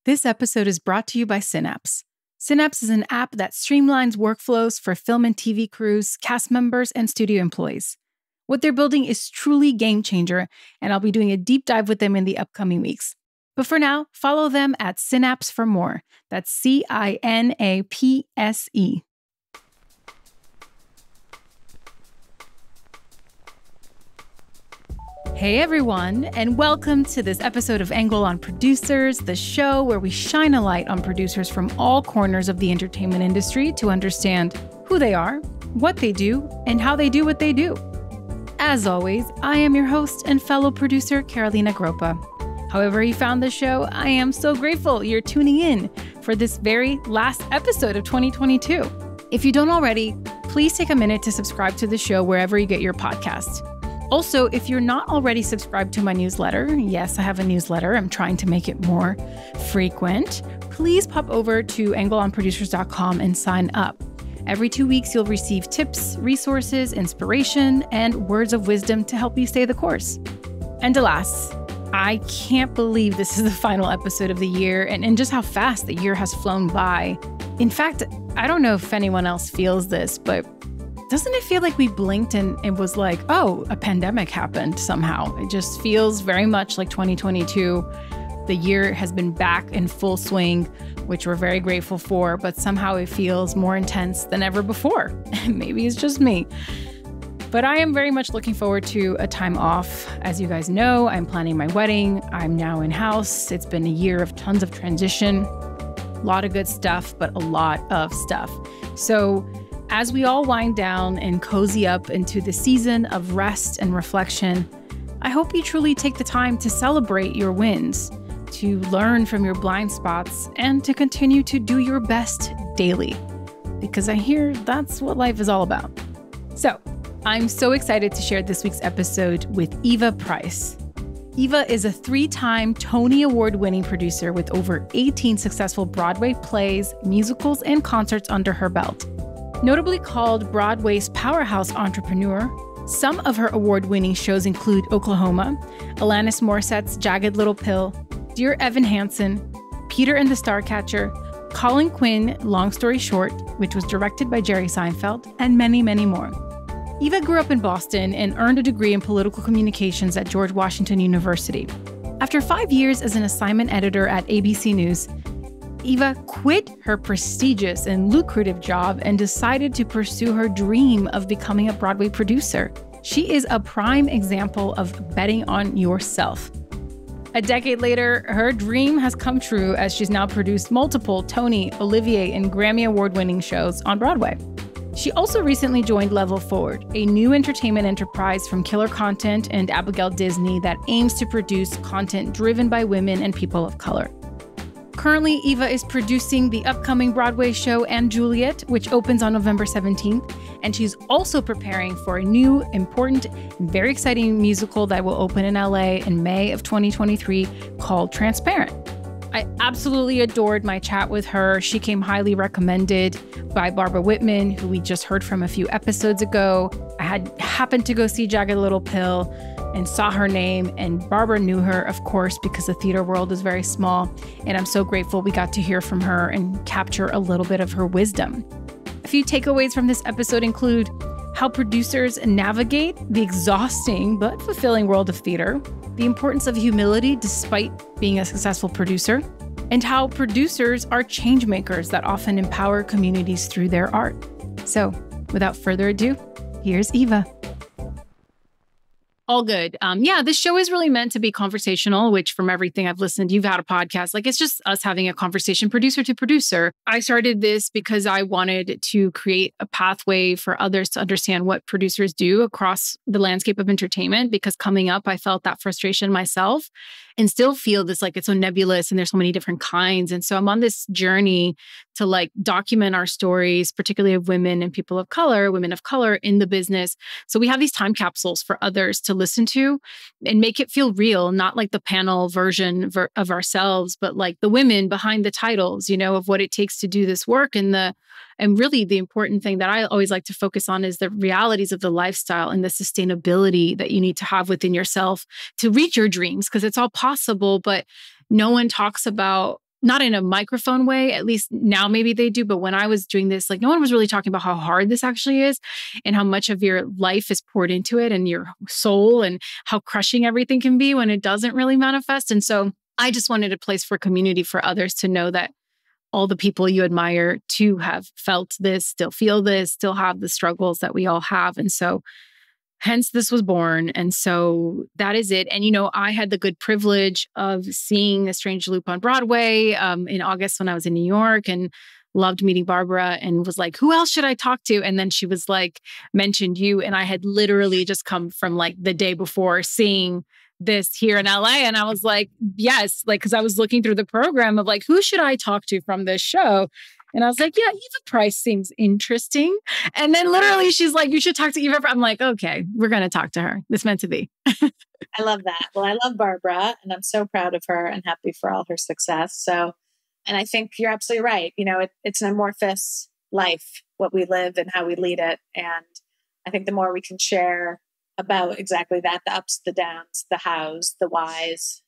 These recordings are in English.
This episode is brought to you by Cinapse. Cinapse is an app that streamlines workflows for film and TV crews, cast members, and studio employees. What they're building is truly game changer, and I'll be doing a deep dive with them in the upcoming weeks. But for now, follow them at Cinapse for more. That's CINAPSE. Hey everyone, and welcome to this episode of Angle on Producers, the show where we shine a light on producers from all corners of the entertainment industry to understand who they are, what they do, and how they do what they do. As always, I am your host and fellow producer, Carolina Groppa. However you found the show, I am so grateful you're tuning in for this very last episode of 2022. If you don't already, please take a minute to subscribe to the show wherever you get your podcasts. Also, if you're not already subscribed to my newsletter, yes, I have a newsletter, I'm trying to make it more frequent, please pop over to angleonproducers.com and sign up. Every 2 weeks, you'll receive tips, resources, inspiration, and words of wisdom to help you stay the course. And alas, I can't believe this is the final episode of the year and just how fast the year has flown by. In fact, I don't know if anyone else feels this, but doesn't it feel like we blinked and it was like, oh, a pandemic happened somehow? It just feels very much like 2022. The year has been back in full swing, which we're very grateful for, but somehow it feels more intense than ever before. Maybe it's just me. But I am very much looking forward to a time off. As you guys know, I'm planning my wedding. I'm now in-house. It's been a year of tons of transition. A lot of good stuff, but a lot of stuff. So as we all wind down and cozy up into the season of rest and reflection, I hope you truly take the time to celebrate your wins, to learn from your blind spots, and to continue to do your best daily, because I hear that's what life is all about. So I'm so excited to share this week's episode with Eva Price. Eva is a 3-time Tony Award-winning producer with over 18 successful Broadway plays, musicals, and concerts under her belt. Notably called Broadway's Powerhouse entrepreneur, some of her award-winning shows include Oklahoma, Alanis Morissette's Jagged Little Pill, Dear Evan Hansen, Peter and the Starcatcher, Colin Quinn Long Story Short, which was directed by Jerry Seinfeld, and many, many more. Eva grew up in Boston and earned a degree in political communications at George Washington University. After 5 years as an assignment editor at ABC News, Eva quit her prestigious and lucrative job and decided to pursue her dream of becoming a Broadway producer. She is a prime example of betting on yourself. A decade later, her dream has come true as she's now produced multiple Tony, Olivier, and Grammy Award-winning shows on Broadway. She also recently joined Level Forward, a new entertainment enterprise from Killer Content and Abigail Disney that aims to produce content driven by women and people of color. Currently, Eva is producing the upcoming Broadway show & Juliet, which opens on November 17th, and she's also preparing for a new, important, and very exciting musical that will open in LA in May of 2023 called Transparent. I absolutely adored my chat with her. She came highly recommended by Barbara Whitman, who we just heard from a few episodes ago. I had happened to go see Jagged Little Pill and saw her name, and Barbara knew her, of course, because the theater world is very small, and I'm so grateful we got to hear from her and capture a little bit of her wisdom. A few takeaways from this episode include how producers navigate the exhausting but fulfilling world of theater, the importance of humility despite being a successful producer, and how producers are change makers that often empower communities through their art. So, without further ado, here's Eva. All good. This show is really meant to be conversational, which from everything I've listened, you've had a podcast. Like, it's just us having a conversation, producer to producer. I started this because I wanted to create a pathway for others to understand what producers do across the landscape of entertainment, because coming up, I felt that frustration myself and still feel this, like, it's so nebulous and there's so many different kinds. And so I'm on this journey to document our stories, particularly of women and people of color, women of color in the business. So we have these time capsules for others to listen to and make it feel real, not like the panel version of ourselves, but like the women behind the titles, of what it takes to do this work. And really the important thing that I always like to focus on is the realities of the lifestyle and the sustainability that you need to have within yourself to reach your dreams, because it's all possible, but no one talks about not in a microphone way, at least now maybe they do. But when I was doing this, like no one was really talking about how hard this actually is and how much of your life is poured into it and your soul and how crushing everything can be when it doesn't really manifest. And so I just wanted a place for community for others to know that all the people you admire to have felt this, still feel this, still have the struggles that we all have. And so hence this was born. And so that is it. And, I had the good privilege of seeing A Strange Loop on Broadway in August when I was in New York and loved meeting Barbara and was like, who else should I talk to? And then she was like, mentioned you. And I had literally just come from like the day before seeing this here in LA. And I was like, yes, like, because I was looking through the program of like, who should I talk to from this show? And I was like, yeah, Eva Price seems interesting. And then literally she's like, you should talk to Eva. I'm like, okay, we're going to talk to her. It's meant to be. I love that. Well, I love Barbara and I'm so proud of her and happy for all her success. So, and I think you're absolutely right. It's an amorphous life, what we live and how we lead it. And I think the more we can share about exactly that, the ups, the downs, the hows, the whys.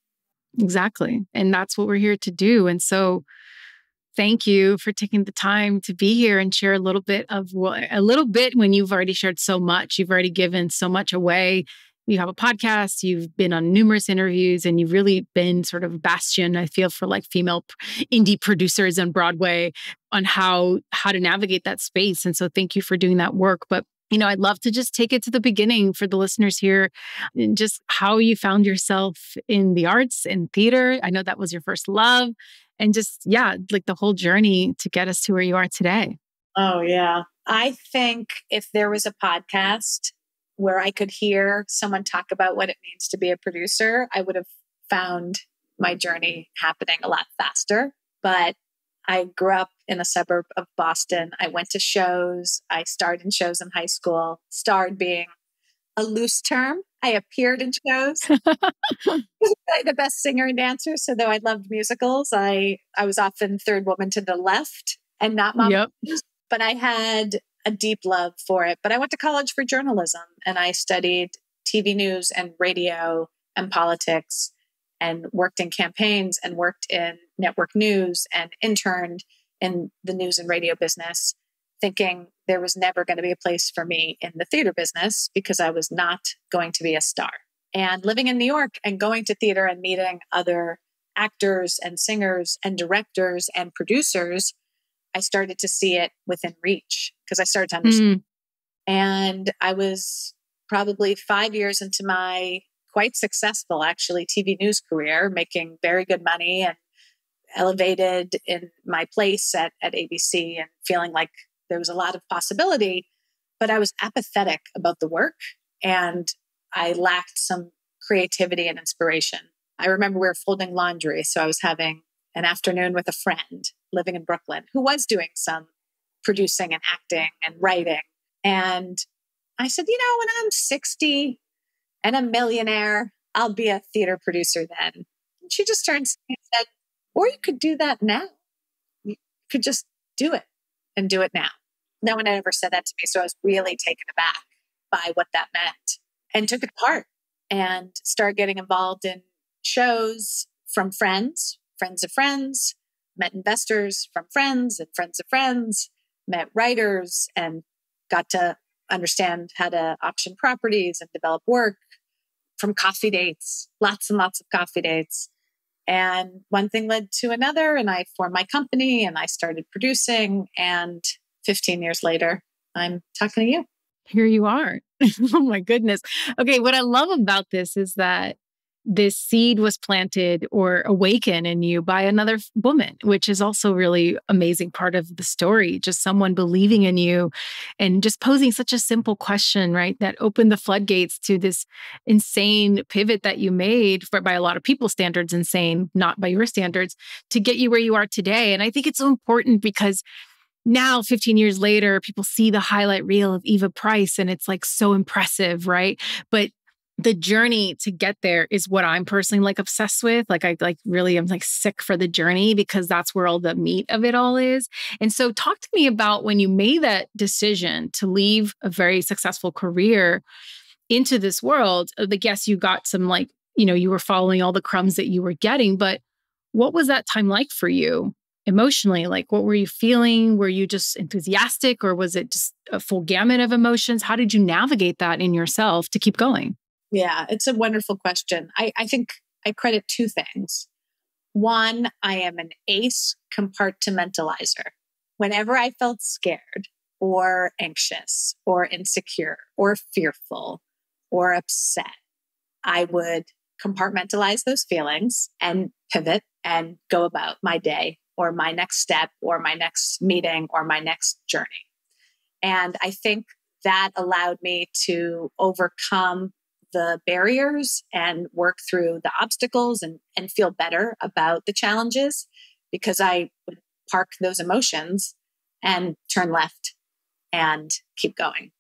Exactly. And that's what we're here to do. And so thank you for taking the time to be here and share a little bit when you've already shared so much. You've already given so much away. You have a podcast, you've been on numerous interviews, and you've really been sort of a bastion, I feel, for like female indie producers on Broadway on how to navigate that space. And so thank you for doing that work. But I'd love to just take it to the beginning for the listeners here and just how you found yourself in the arts and theater. I know that was your first love. And just, like the whole journey to get us to where you are today. Oh, yeah. I think if there was a podcast where I could hear someone talk about what it means to be a producer, I would have found my journey happening a lot faster. But I grew up in a suburb of Boston. I went to shows. I starred in shows in high school. Starred being a loose term. I appeared in shows. The best singer and dancer. So though I loved musicals, I was often third woman to the left and not mom. Yep. But I had a deep love for it. But I went to college for journalism and I studied TV news and radio and politics and worked in campaigns and worked in network news and interned in the news and radio business, thinking there was never going to be a place for me in the theater business because I was not going to be a star. And living in New York and going to theater and meeting other actors and singers and directors and producers, I started to see it within reach because I started to understand. And I was probably 5 years into my quite successful, actually, TV news career, making very good money and elevated in my place at ABC and feeling like there was a lot of possibility, but I was apathetic about the work and I lacked some creativity and inspiration. I remember we were folding laundry. So I was having an afternoon with a friend living in Brooklyn who was doing some producing and acting and writing. And I said, when I'm 60 and a millionaire, I'll be a theater producer then. And she just turned to me and said, or you could do that now. You could just do it and do it now. No one had ever said that to me. So I was really taken aback by what that meant and took it apart and started getting involved in shows from friends of friends, met investors from friends and friends of friends, met writers and got to understand how to option properties and develop work from coffee dates, lots and lots of coffee dates. And one thing led to another, and I formed my company and I started producing. And 15 years later, I'm talking to you. Here you are. Oh my goodness. Okay, what I love about this is that this seed was planted or awakened in you by another woman, which is also really amazing part of the story. Just someone believing in you and just posing such a simple question, right? That opened the floodgates to this insane pivot that you made by a lot of people's standards, insane, not by your standards, to get you where you are today. And I think it's so important because now, 15 years later, people see the highlight reel of Eva Price and it's like so impressive, right? But the journey to get there is what I'm personally like obsessed with. Like I'm like sick for the journey because that's where all the meat of it all is. And so talk to me about when you made that decision to leave a very successful career into this world. Like, yes, you got some you were following all the crumbs that you were getting, but What was that time like for you emotionally? Like, what were you feeling? Were you just enthusiastic, or was it just a full gamut of emotions? How did you navigate that in yourself to keep going? Yeah, it's a wonderful question. I think I credit two things. One, I am an ace compartmentalizer. Whenever I felt scared or anxious or insecure or fearful or upset, I would compartmentalize those feelings and pivot and go about my day or my next step or my next meeting or my next journey. And I think that allowed me to overcome the barriers and work through the obstacles and feel better about the challenges, because I would park those emotions and turn left and keep going.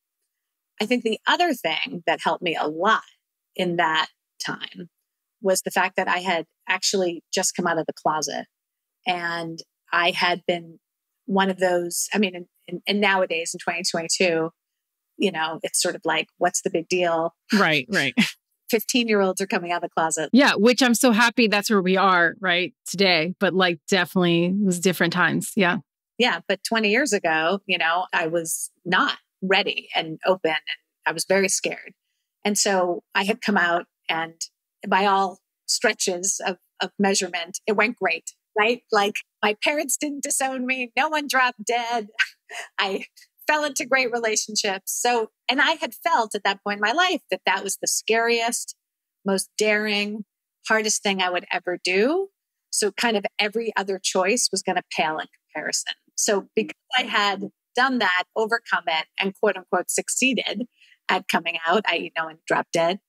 I think the other thing that helped me a lot in that time was the fact that I had actually just come out of the closet, and I had been one of those, I mean, and nowadays in 2022, it's sort of like, what's the big deal? Right. 15-year-olds are coming out of the closet. Yeah, which I'm so happy that's where we are right today. But like, definitely it was different times. Yeah. Yeah. But 20 years ago, I was not ready and open, and I was very scared. And so I had come out, and by all stretches of measurement, it went great, right? Like, my parents didn't disown me. No one dropped dead. I fell into great relationships. So, and I had felt at that point in my life that was the scariest, most daring, hardest thing I would ever do. So kind of every other choice was going to pale in comparison. So because I had done that, overcome it, and quote unquote succeeded at coming out, and dropped dead,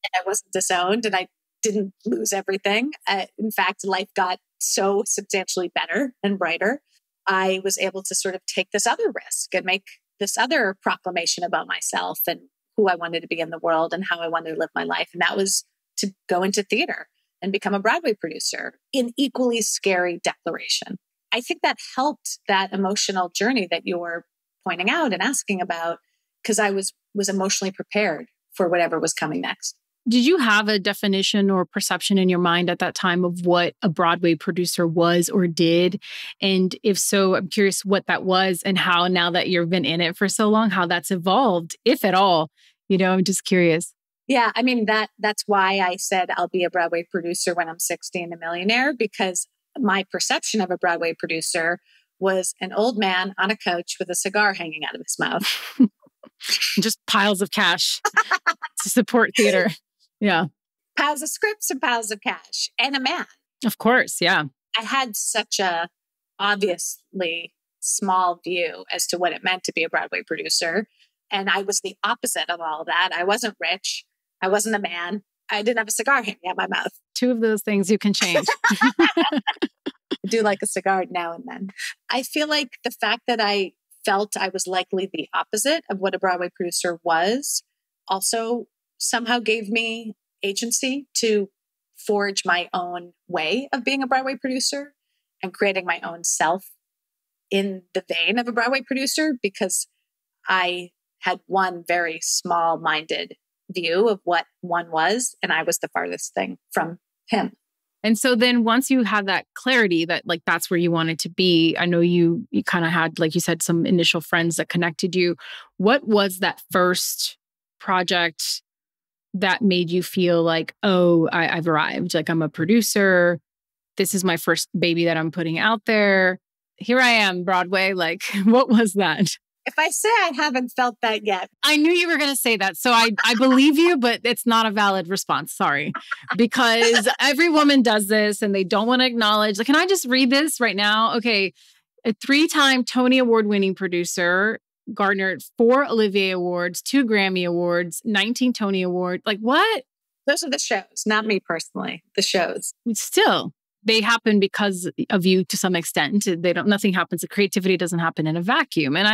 and I wasn't disowned, and I didn't lose everything. In fact, life got so substantially better and brighter. I was able to sort of take this other risk and make this other proclamation about myself and who I wanted to be in the world and how I wanted to live my life. And that was to go into theater and become a Broadway producer, an equally scary declaration. I think that helped that emotional journey that you were pointing out and asking about, because I was emotionally prepared for whatever was coming next. Did you have a definition or perception in your mind at that time of what a Broadway producer was or did? And if so, I'm curious what that was and how, now that you've been in it for so long, how that's evolved, if at all. I'm just curious. Yeah, I mean, that's why I said I'll be a Broadway producer when I'm 60 and a millionaire, because my perception of a Broadway producer was an old man on a couch with a cigar hanging out of his mouth. Just piles of cash to support theater. Yeah. Piles of scripts and piles of cash, and a man. Of course. Yeah. I had such a obviously small view as to what it meant to be a Broadway producer. And I was the opposite of all of that. I wasn't rich. I wasn't a man. I didn't have a cigar hanging out my mouth. Two of those things you can change. I do like a cigar now and then. I feel like the fact that I felt I was likely the opposite of what a Broadway producer was also somehow gave me agency to forge my own way of being a Broadway producer and creating my own self in the vein of a Broadway producer, because I had one very small-minded view of what one was, and I was the farthest thing from him. And so then once you had that clarity that like that's where you wanted to be, I know you kind of had, like you said, some initial friends that connected you. What was that first project that made you feel like, oh, I've arrived, like I'm a producer. This is my first baby that I'm putting out there. Here I am, Broadway. Like, what was that? If I say I haven't felt that yet. I knew you were going to say that. So I believe you, but it's not a valid response. Sorry. Because every woman does this and they don't want to acknowledge. Like, can I just read this right now? Okay. A 3-time Tony Award-winning producer, garnered 4 Olivier Awards, 2 Grammy Awards, 19 Tony Awards. Like, what? Those are the shows, not me personally, the shows. Still, they happen because of you to some extent. Nothing happens. The creativity doesn't happen in a vacuum. And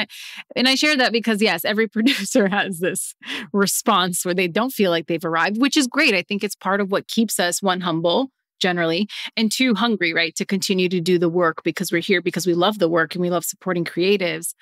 I share that because yes, every producer has this response where they don't feel like they've arrived, which is great. I think it's part of what keeps us, one, humble generally, and 2, hungry, right? To continue to do the work because we're here because we love the work and we love supporting creatives.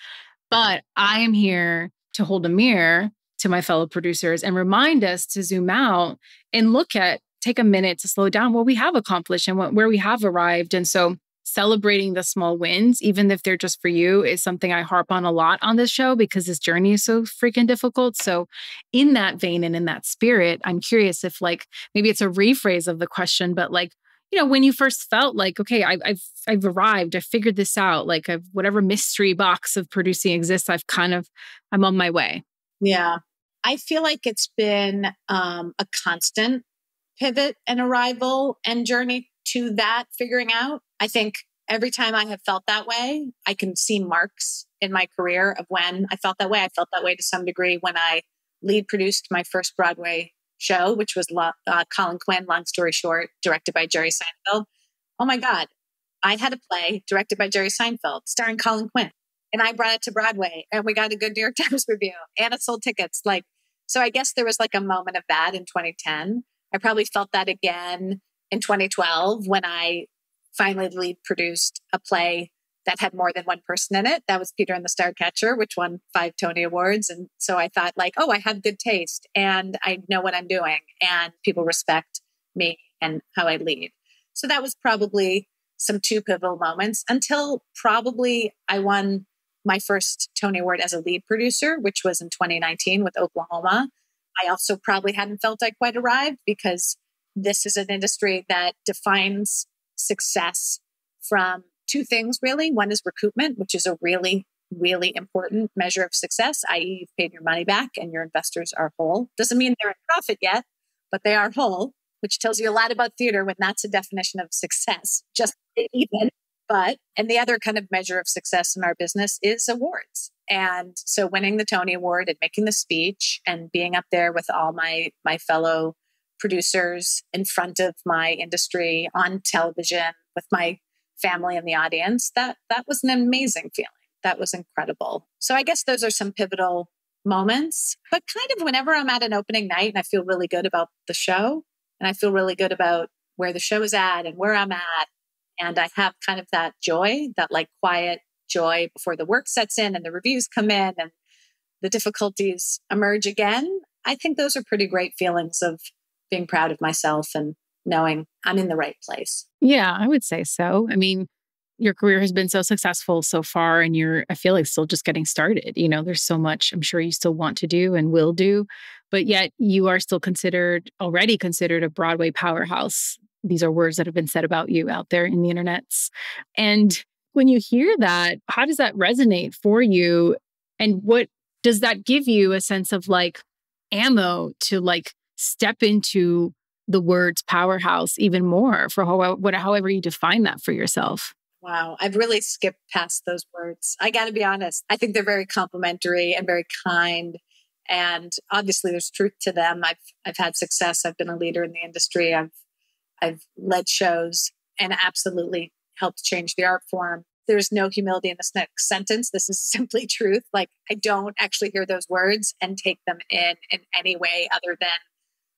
But I am here to hold a mirror to my fellow producers and remind us to zoom out and look at take a minute to slow down what we have accomplished and where we have arrived. And so celebrating the small wins, even if they're just for you, is something I harp on a lot on this show because this journey is so freaking difficult. So in that vein and in that spirit, I'm curious if like, maybe it's a rephrase of the question, but like, when you first felt like, okay, I've arrived, I figured this out, like whatever mystery box of producing exists, I'm on my way. Yeah. I feel like it's been a constant pivot and arrival and journey to that figuring out. I think every time I have felt that way, I can see marks in my career of when I felt that way. I felt that way to some degree when I lead produced my first Broadway show, which was Colin Quinn Long Story Short, directed by Jerry Seinfeld. Oh my God. I had a play directed by Jerry Seinfeld, starring Colin Quinn. And I brought it to Broadway and we got a good New York Times review and it sold tickets. So I guess there was like a moment of that in 2010. I probably felt that again in 2012 when I finally lead produced a play that had more than one person in it. That was Peter and the Starcatcher, which won 5 Tony Awards. And so I thought like, oh, I have good taste and I know what I'm doing and people respect me and how I lead. So that was probably some 2 pivotal moments until probably I won my first Tony Award as a lead producer, which was in 2019 with Oklahoma. I also probably hadn't felt I quite arrived because this is an industry that defines success from 2 things, really. One is recoupment, which is a really, really important measure of success, i.e. you've paid your money back and your investors are whole. Doesn't mean they're in profit yet, but they are whole, which tells you a lot about theater when that's a definition of success, just even. And the other kind of measure of success in our business is awards. And so winning the Tony Award and making the speech and being up there with all my fellow producers in front of my industry on television with my family in the audience, that was an amazing feeling. That was incredible. So I guess those are some pivotal moments. But kind of whenever I'm at an opening night and I feel really good about the show and I feel really good about where the show is at and where I'm at, and I have kind of that joy, that like quiet joy before the work sets in and the reviews come in and the difficulties emerge again. I think those are pretty great feelings of being proud of myself and knowing I'm in the right place. Yeah, I would say so. I mean, your career has been so successful so far and I feel like still just getting started. There's so much I'm sure you still want to do and will do, but yet you are still already considered a Broadway powerhouse. These are words that have been said about you out there in the internets. And when you hear that, how does that resonate for you? And what does that give you a sense of like ammo to like step into the words powerhouse even more for however you define that for yourself? Wow. I've really skipped past those words. I got to be honest. I think they're very complimentary and very kind. And obviously there's truth to them. I've had success. I've been a leader in the industry. I've led shows and absolutely helped change the art form. There's no humility in this next sentence. This is simply truth. Like I don't actually hear those words and take them in any way other than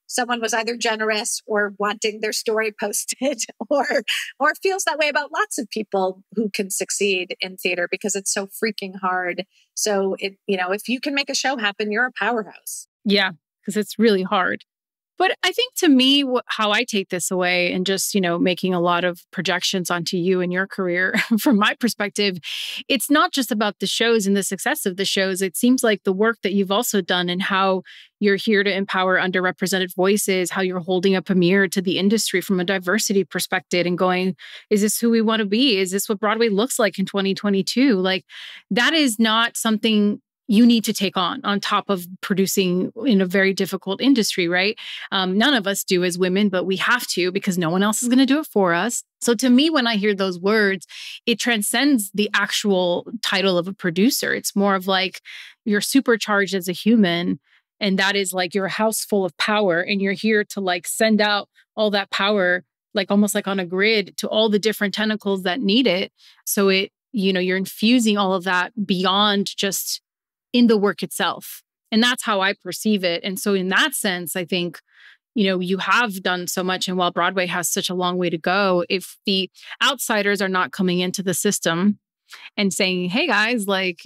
someone was either generous or wanting their story posted or feels that way about lots of people who can succeed in theater because it's so freaking hard. So if you can make a show happen, you're a powerhouse. Yeah, because it's really hard. But I think to me, how I take this away and just, making a lot of projections onto you and your career from my perspective, it's not just about the shows and the success of the shows. It seems like the work that you've also done and how you're here to empower underrepresented voices, how you're holding up a mirror to the industry from a diversity perspective and going, is this who we want to be? Is this what Broadway looks like in 2022? Like that is not something you need to take on top of producing in a very difficult industry, right? None of us do as women, but we have to because no one else is going to do it for us. So to me, when I hear those words, it transcends the actual title of a producer. It's more of like you're supercharged as a human. And that is like you're a house full of power and you're here to like send out all that power, like almost like on a grid to all the different tentacles that need it. So you're infusing all of that beyond just in the work itself. And that's how I perceive it. And so in that sense, I think, you have done so much. And while Broadway has such a long way to go, if the outsiders are not coming into the system and saying, hey guys, like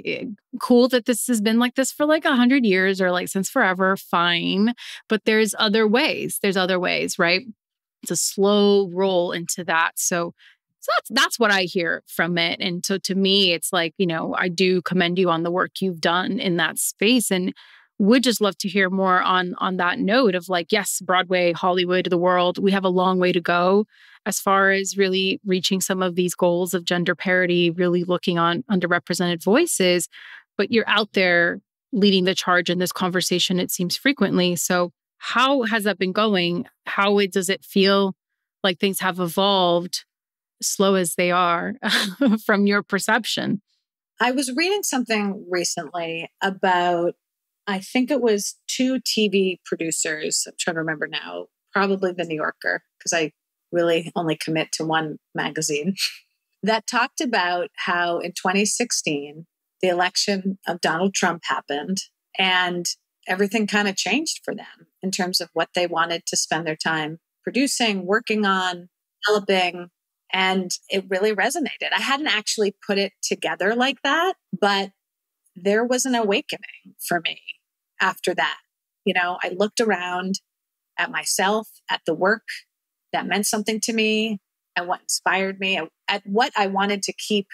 cool that this has been like this for like 100 years or like since forever, fine. But there's other ways, right? it's a slow roll into that. So that's what I hear from it. And so to me, it's like, I do commend you on the work you've done in that space, and would just love to hear more on that note of like, yes, Broadway, Hollywood, the world, we have a long way to go as far as really reaching some of these goals of gender parity, really looking on underrepresented voices. But you're out there leading the charge in this conversation, it seems frequently. So how has that been going? How does it feel like things have evolved, slow as they are, from your perception? I was reading something recently about, I think it was 2 TV producers. I'm trying to remember now, probably The New Yorker, because I really only commit to one magazine, that talked about how in 2016, the election of Donald Trump happened and everything kind of changed for them in terms of what they wanted to spend their time producing, working on, developing. And it really resonated. I hadn't actually put it together like that, but there was an awakening for me after that. I looked around at myself, at the work that meant something to me, and what inspired me, at what I wanted to keep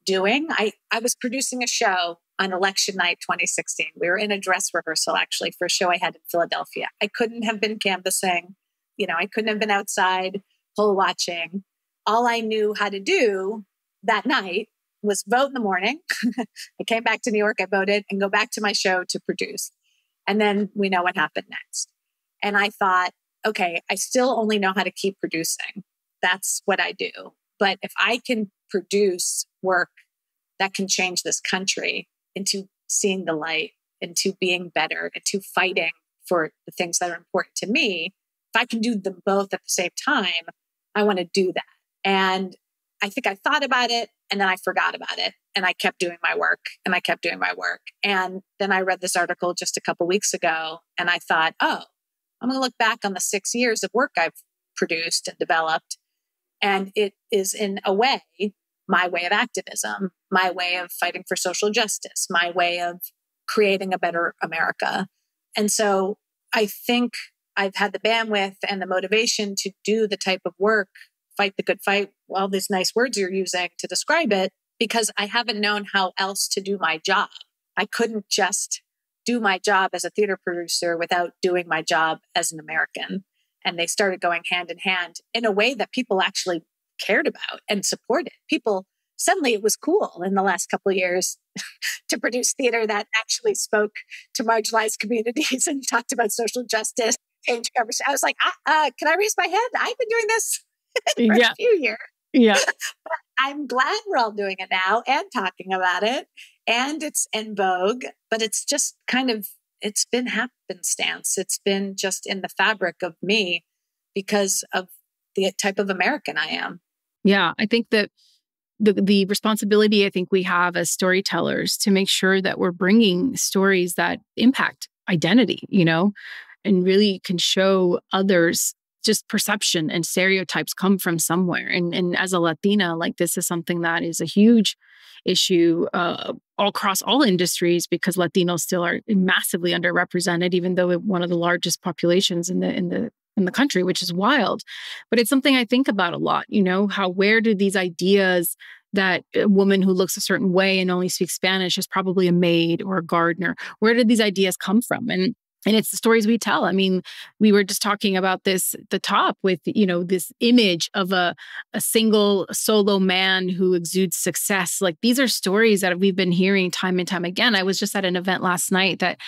doing. I was producing a show on election night 2016. We were in a dress rehearsal, actually, for a show I had in Philadelphia. I couldn't have been canvassing. I couldn't have been outside poll watching. All I knew how to do that night was vote in the morning. I came back to New York, I voted, and go back to my show to produce. And then we know what happened next. And I thought, okay, I still only know how to keep producing. That's what I do. But if I can produce work that can change this country into seeing the light, into being better, into fighting for the things that are important to me, if I can do them both at the same time, I want to do that. And I think I thought about it and then I forgot about it. And I kept doing my work and I kept doing my work. And then I read this article just a couple weeks ago and I thought, oh, I'm going to look back on the 6 years of work I've produced and developed. And it is, in a way, my way of activism, my way of fighting for social justice, my way of creating a better America. And so I think I've had the bandwidth and the motivation to do the type of work, fight the good fight, all these nice words you're using to describe it, because I haven't known how else to do my job. I couldn't just do my job as a theater producer without doing my job as an American. And they started going hand in hand in a way that people actually cared about and supported. People, suddenly it was cool in the last couple of years to produce theater that actually spoke to marginalized communities and talked about social justice, change conversation. I was like, can I raise my hand? I've been doing this for a few years. Yeah. But I'm glad we're all doing it now and talking about it. And it's in vogue, but it's just it's been happenstance. It's been just in the fabric of me because of the type of American I am. Yeah, I think that the responsibility I think we have as storytellers to make sure that we're bringing stories that impact identity, and really can show others just perception and stereotypes come from somewhere. And as a Latina, like this is something that is a huge issue all across all industries because Latinos still are massively underrepresented, even though we're one of the largest populations in the country, which is wild. But it's something I think about a lot, where do these ideas that a woman who looks a certain way and only speaks Spanish is probably a maid or a gardener, where did these ideas come from? And it's the stories we tell. I mean, we were just talking about this at the top with, this image of a single solo man who exudes success. Like these are stories that we've been hearing time and time again. I was just at an event last night that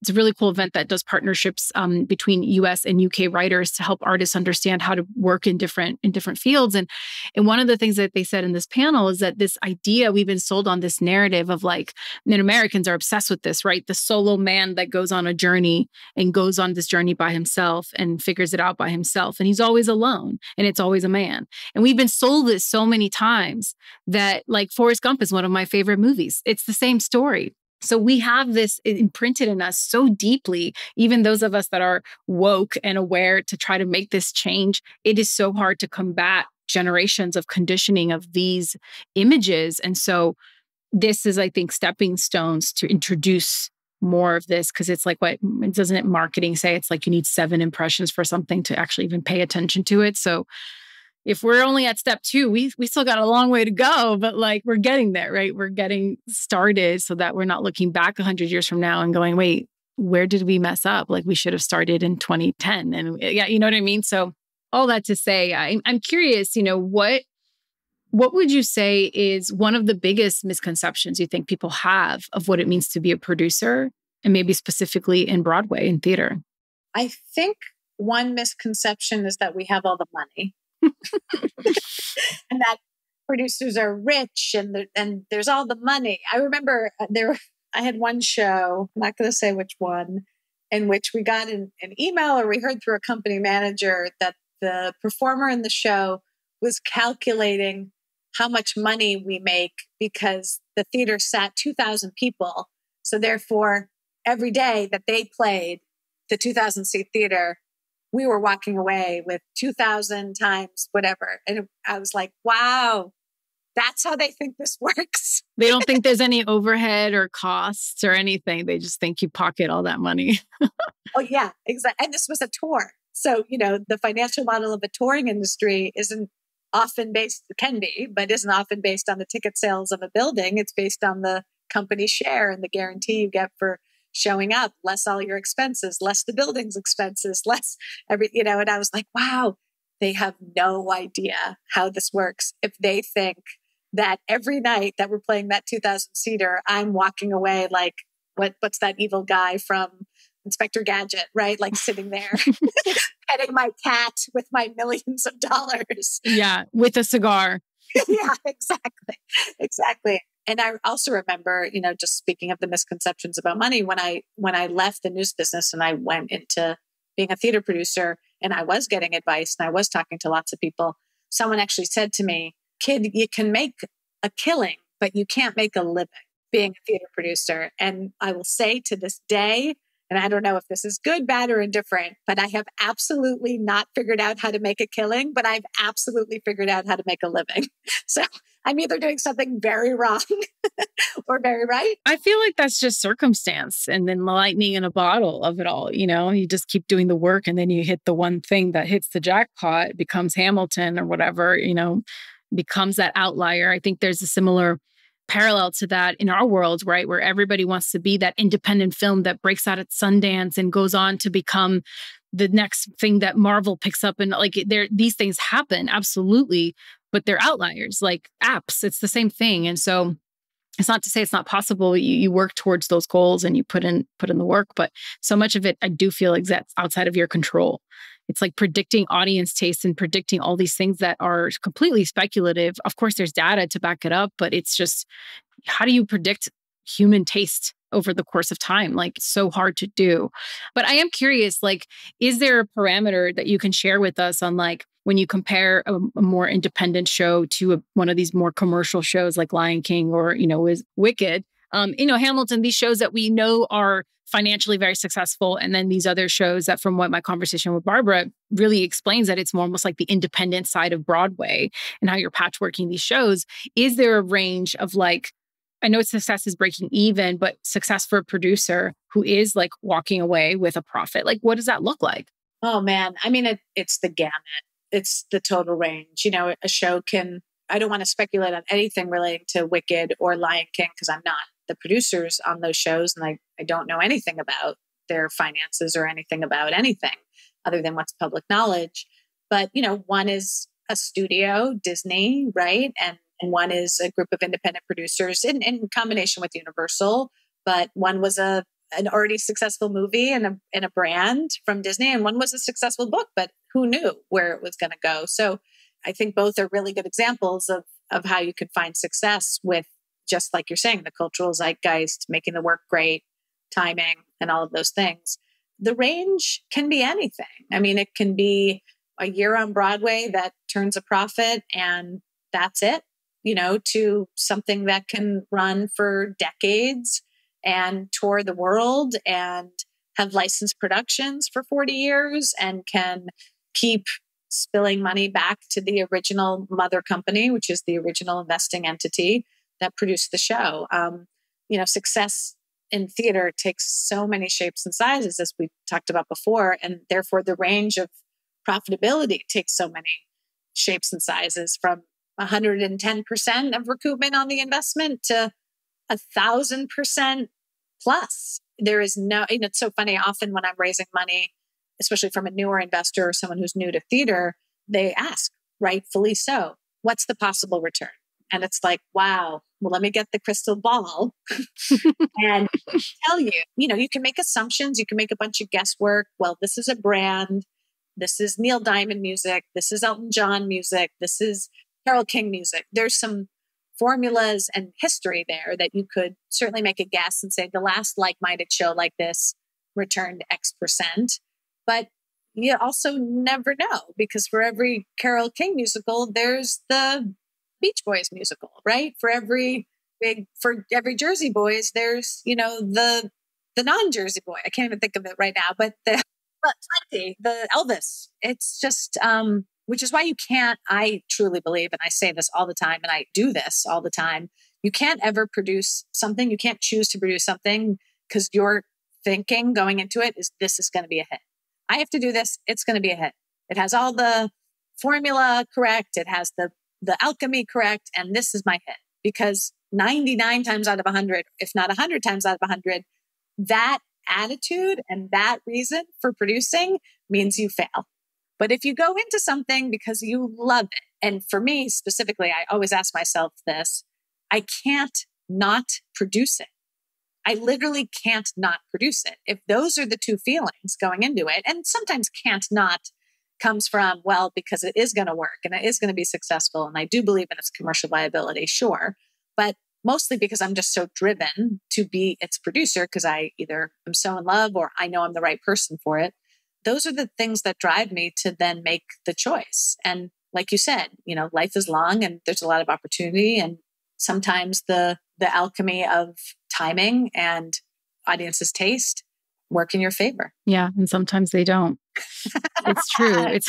it's a really cool event that does partnerships between US and UK writers to help artists understand how to work in different fields. And one of the things that they said in this panel is that this idea, we've been sold on this narrative of like, and Americans are obsessed with this, right? The solo man that goes on a journey and goes on this journey by himself and figures it out by himself. And he's always alone and it's always a man. And we've been sold this so many times that like Forrest Gump is one of my favorite movies. It's the same story. So we have this imprinted in us so deeply, even those of us that are woke and aware to try to make this change, it is so hard to combat generations of conditioning of these images. And so this is, I think, stepping stones to introduce more of this? Because it's like, what doesn't it marketing say? It's like you need 7 impressions for something to actually even pay attention to it. So if we're only at step 2, we still got a long way to go, but like we're getting there, right? We're getting started so that we're not looking back 100 years from now and going, wait, where did we mess up? Like we should have started in 2010. And yeah, you know what I mean? So all that to say, I'm curious, what would you say is one of the biggest misconceptions you think people have of what it means to be a producer, and maybe specifically in Broadway and theater? I think one misconception is that we have all the money and that producers are rich and there's all the money. I remember I had one show, I'm not going to say which one, in which we got an email, or we heard through a company manager that the performer in the show was calculating how much money we make because the theater sat 2,000 people. So therefore, every day that they played the 2,000 seat theater, we were walking away with 2,000 times whatever. And I was like, wow, that's how they think this works. They don't think there's any overhead or costs or anything. They just think you pocket all that money. Oh, yeah, exactly. And this was a tour. So, the financial model of the touring industry isn't often based, can be, but isn't often based on the ticket sales of a building. It's based on the company share and the guarantee you get for showing up, less all your expenses, less the building's expenses, less and I was like, wow, they have no idea how this works. If they think that every night that we're playing that 2,000 seater, I'm walking away like, what's that evil guy from Inspector Gadget, right? Like sitting there petting my cat with my millions of dollars. Yeah, with a cigar. Yeah, exactly. And I also remember, just speaking of the misconceptions about money, when I left the news business and I went into being a theater producer, and I was getting advice and I was talking to lots of people, someone actually said to me, "Kid, you can make a killing, but you can't make a living being a theater producer." And I will say to this day, and I don't know if this is good, bad, or indifferent, but I have absolutely not figured out how to make a killing, but I've absolutely figured out how to make a living. So I'm either doing something very wrong or very right. I feel like that's just circumstance and then lightning in a bottle of it all. You just keep doing the work and then you hit the one thing that hits the jackpot, becomes Hamilton or whatever, becomes that outlier. I think there's a similar parallel to that in our world, right? Where everybody wants to be that independent film that breaks out at Sundance and goes on to become the next thing that Marvel picks up. And like these things happen, absolutely, but they're outliers, like apps. It's the same thing. And so it's not to say it's not possible. You work towards those goals and you put in the work, but so much of it, I do feel like that's outside of your control. It's like predicting audience taste and predicting all these things that are completely speculative. Of course, there's data to back it up, but it's just, how do you predict human taste over the course of time? Like, it's so hard to do. But I am curious, like, is there a parameter that you can share with us on, like, when you compare a more independent show to one of these more commercial shows like Lion King or, is Wicked, Hamilton, these shows that we know are financially very successful. And then these other shows that, from what my conversation with Barbara really explains, that it's more almost like the independent side of Broadway and how you're patchworking these shows. Is there a range of, like, I know success is breaking even, but success for a producer who is like walking away with a profit? Like, what does that look like? Oh man. I mean, it's the gamut. It's the total range. A show can, I don't want to speculate on anything relating to Wicked or Lion King because I'm not the producers on those shows and I don't know anything about their finances or anything about anything other than what's public knowledge. But, one is a studio, Disney, right? And one is a group of independent producers in combination with Universal. But one was an already successful movie and a brand from Disney, and one was a successful book, but who knew where it was going to go? So I think both are really good examples of how you can find success with, just like you're saying, the cultural zeitgeist, making the work great, timing, and all of those things. The range can be anything. I mean, it can be a year on Broadway that turns a profit and that's it, to something that can run for decades and tour the world and have licensed productions for 40 years and can keep spilling money back to the original mother company, which is the original investing entity that produced the show. Success in theater takes so many shapes and sizes, as we talked about before. And therefore, the range of profitability takes so many shapes and sizes, from 110% of recoupment on the investment to 1,000% plus. There is no, and it's so funny. Often when I'm raising money, especially from a newer investor or someone who's new to theater, they ask, rightfully so, what's the possible return? And it's like, wow, well, let me get the crystal ball and tell you, you can make assumptions. You can make a bunch of guesswork. Well, this is a brand. This is Neil Diamond music. This is Elton John music. This is Carole King music. There's some formulas and history there that you could certainly make a guess and say the last like-minded show like this returned X%. But you also never know, because for every Carole King musical, there's the Beach Boys musical, right? For every Jersey Boys, there's, the non-Jersey boy. I can't even think of it right now, but the Elvis. It's just, which is why you can't, I truly believe, and I say this all the time, and I do this all the time, you can't ever produce something. You can't choose to produce something because your thinking going into it is, this is going to be a hit. I have to do this. It's going to be a hit. It has all the formula correct. It has the alchemy correct. And this is my hit, because 99 times out of 100, if not 100 times out of 100, that attitude and that reason for producing means you fail. But if you go into something because you love it, and for me specifically, I always ask myself this, I can't not produce it. I literally can't not produce it. If those are the two feelings going into it, and sometimes can't not comes from, well, because it is going to work and it is going to be successful. And I do believe in its commercial viability, sure. But mostly because I'm just so driven to be its producer, because I either am so in love or I know I'm the right person for it. Those are the things that drive me to then make the choice. And like you said, life is long and there's a lot of opportunity. And sometimes the alchemy of timing and audience's taste work in your favor. Yeah. And sometimes they don't. It's true.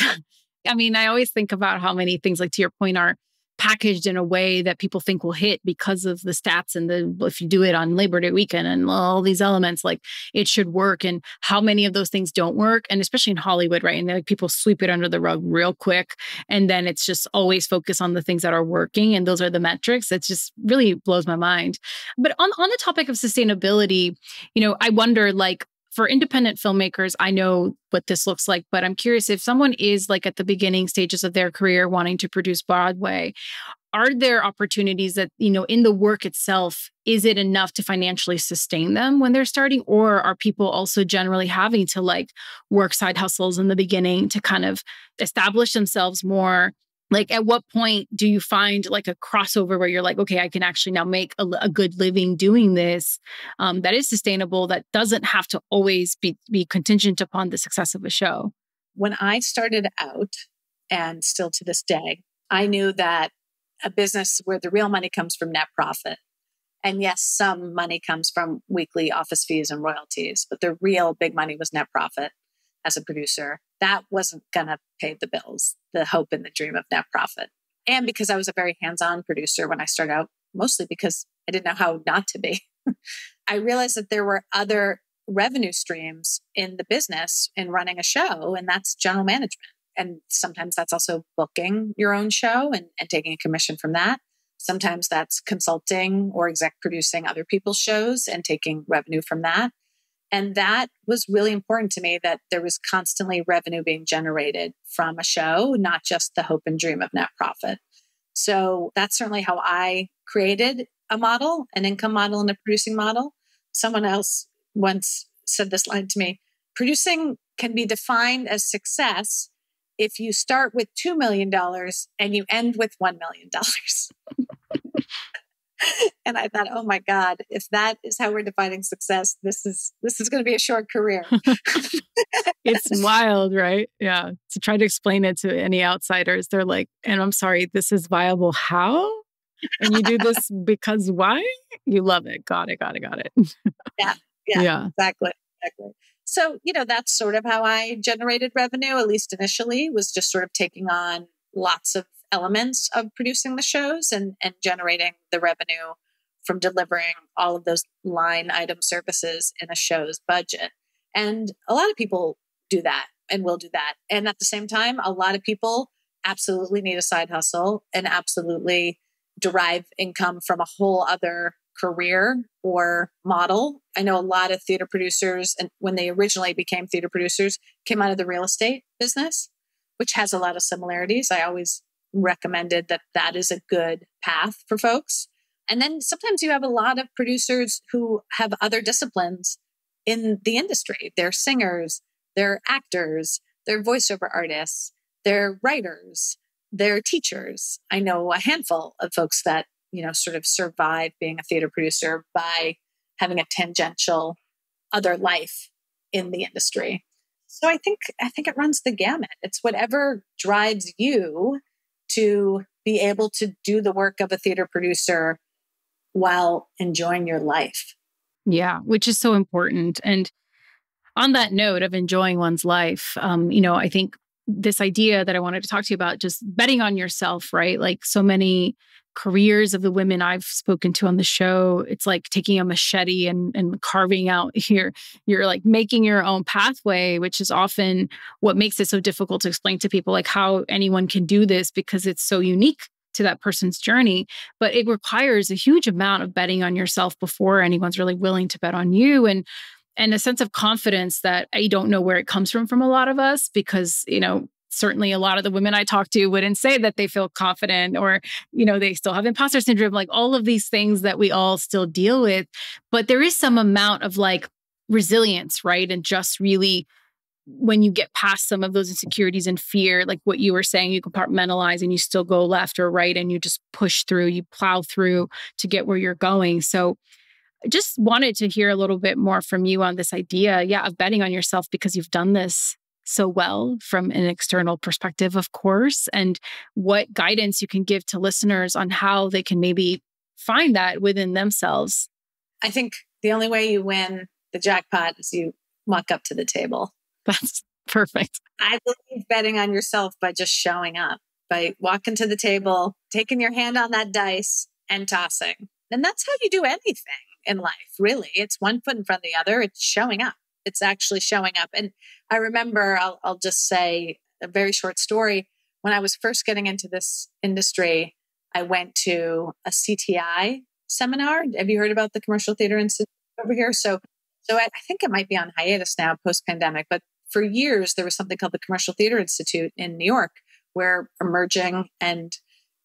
I always think about how many things, like to your point, are packaged in a way that people think will hit because of the stats and if you do it on Labor Day weekend and all these elements, like it should work, and how many of those things don't work. And especially in Hollywood, right? And people sweep it under the rug real quick. And then it's just always focus on the things that are working. And those are the metrics. It just really blows my mind. But on the topic of sustainability, I wonder, like, for independent filmmakers, I know what this looks like, but I'm curious if someone is like at the beginning stages of their career wanting to produce Broadway, are there opportunities that, in the work itself, is it enough to financially sustain them when they're starting? Or are people also generally having to like work side hustles in the beginning to kind of establish themselves more? Like, at what point do you find like a crossover where you're like, okay, I can actually now make a good living doing this that is sustainable, that doesn't have to always be contingent upon the success of a show? When I started out, and still to this day, I knew that a business where the real money comes from net profit. And yes, some money comes from weekly office fees and royalties, but the real big money was net profit as a producer. That wasn't going to pay the bills, the hope and the dream of net profit. And because I was a very hands-on producer when I started out, mostly because I didn't know how not to be, I realized that there were other revenue streams in the business in running a show, and that's general management. And sometimes that's also booking your own show and taking a commission from that. Sometimes that's consulting or exec producing other people's shows and taking revenue from that. And that was really important to me, that there was constantly revenue being generated from a show, not just the hope and dream of net profit. So that's certainly how I created a model, an income model and a producing model. Someone else once said this line to me: producing can be defined as success if you start with $2 million and you end with $1 million. And I thought, oh my God, if that is how we're defining success, this is going to be a short career. It's wild, right? Yeah. To try to explain it to any outsiders, they're like, and I'm sorry, this is viable. How? And you do this because why? You love it. Got it. Yeah, exactly. So, that's sort of how I generated revenue, at least initially, was just sort of taking on lots of elements of producing the shows and generating the revenue from delivering all of those line item services in a show's budget. And a lot of people do that and will do that. And at the same time, a lot of people absolutely need a side hustle and absolutely derive income from a whole other career or model. I know a lot of theater producers, and when they originally became theater producers, came out of the real estate business, which has a lot of similarities. I always recommended that that is a good path for folks. And then sometimes you have a lot of producers who have other disciplines in the industry. They're singers, they're actors, they're voiceover artists, they're writers, they're teachers. I know a handful of folks that, sort of survive being a theater producer by having a tangential other life in the industry. So I think it runs the gamut. It's whatever drives you to be able to do the work of a theater producer while enjoying your life. Yeah, which is so important. And on that note of enjoying one's life, I think this idea that I wanted to talk to you about, just betting on yourself, right? Like so many careers of the women I've spoken to on the show, it's like taking a machete and carving out here. You're like making your own pathway, which is often what makes it so difficult to explain to people, like how anyone can do this because it's so unique to that person's journey. But it requires a huge amount of betting on yourself before anyone's really willing to bet on you. And a sense of confidence that I don't know where it comes from a lot of us, because, certainly a lot of the women I talk to wouldn't say that they feel confident, or, they still have imposter syndrome, like all of these things that we all still deal with. But there is some amount of like resilience, right? And just really, when you get past some of those insecurities and fear, like what you were saying, you compartmentalize and you still go left or right and you just push through, you plow through to get where you're going. So I just wanted to hear a little bit more from you on this idea, of betting on yourself, because you've done this so well from an external perspective, of course, and what guidance you can give to listeners on how they can maybe find that within themselves. I think the only way you win the jackpot is you walk up to the table. That's perfect. I believe betting on yourself by just showing up, by walking to the table, taking your hand on that dice and tossing. And that's how you do anything in life, really. It's one foot in front of the other. It's showing up. It's actually showing up. And I remember, I'll just say a very short story. When I was first getting into this industry, I went to a CTI seminar. Have you heard about the Commercial Theater Institute over here? So I think it might be on hiatus now, post-pandemic, but for years, there was something called the Commercial Theater Institute in New York, where emerging and